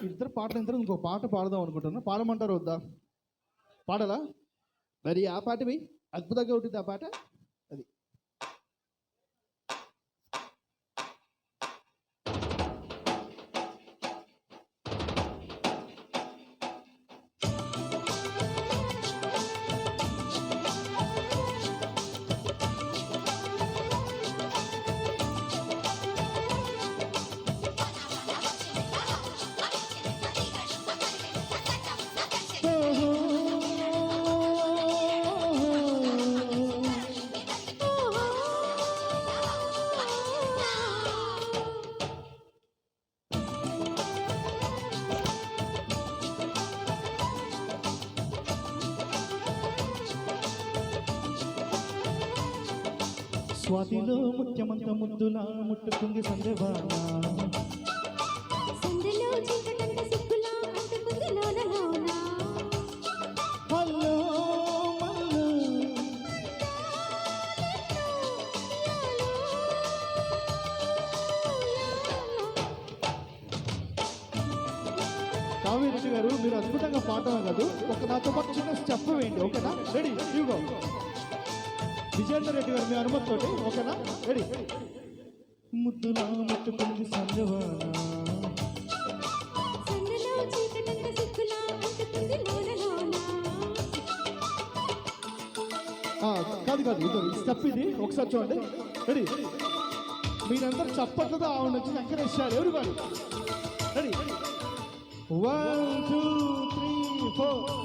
ఇద్దరు పాటలు ఇద్దరు ఇంకో పాట పాడదాం అనుకుంటున్నా. పాడమంటారు వద్దా? పాడాలా? మరి ఆ పాటవి అద్భుతంగా ఉంటుంది ఆ పాట. అది స్వాతిలో ముఖ్యమంత ముద్దులా ముట్టుకుంది సందేవాన. హలో కావ్యరెడ్డి గారు, మీరు అద్భుతంగా పాడటం కాదు, ఒక నాతో పాటు చిన్న స్టెప్ వేయండి. ఓకేనా? రెడీ? ఇదిగో విజయేందర్ రెడ్డి గారు, మీ అనుమతితోటి. ఓకేనా? రెడీ? ముద్దులా ముట్టుకుంది సందేవాన. కాదు కాదు, ఇది స్టెప్. ఇది ఒకసారి చూడండి. రెడీ? మీరందరూ చప్పట్లతో ఆవిడ నుంచి ఎంకరేజ్ ఎవరు కాదు. రెడీ? 1 2 3 4.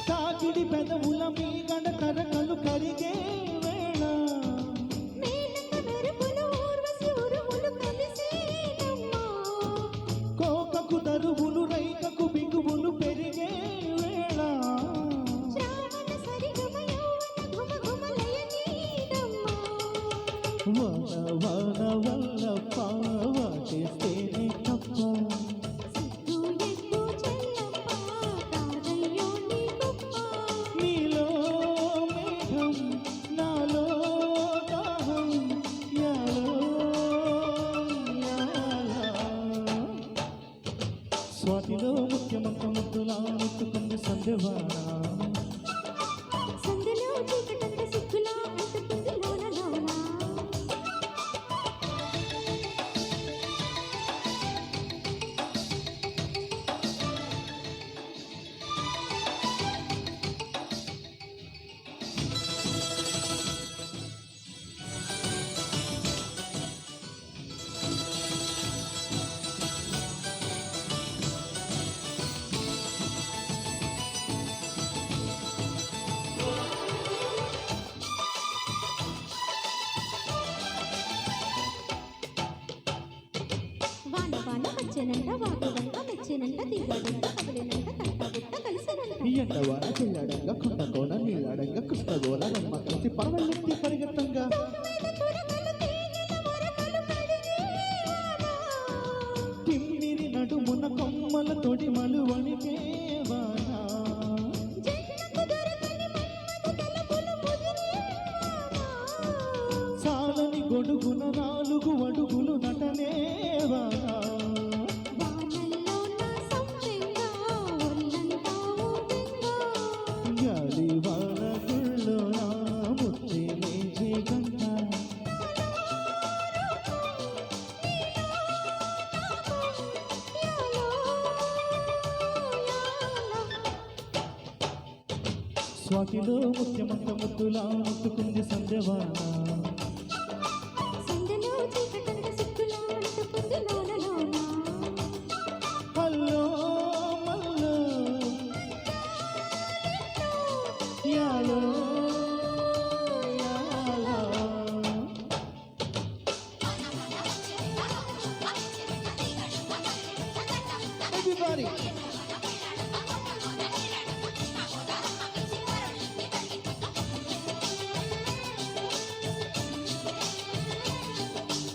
తాకిడి పెదవుల మీ గడ కరకలు కరిగే వేళ, కోకకు దరువులు రైకకు బిగువులు పెరిగే వేళ, వాన వాన వల్ల పాటేస్తేనే తప్ప, నీలో మేఘం నాలో దాహం, యాలో స్వాతిలో ముఖ్యమంత ముద్దులా ముట్టుకుంది సందేవాన. ఎండవాన చెయ్యడంగా కుండకోన నీళ్ళడంగా కృష్ణగోళ నమ్మ కలిసి పరవల్లెత్తి పరిగెత్తంగా, తిమ్మిరి నడుమున కొమ్మల తొడిమలు వణికేవానా, సాలని గొడుగున 4 అడుగులు నటనేవానా, స్వాతిలో ముఖ్యమంత ముద్దులా ముట్టుకుంది సందేవాన.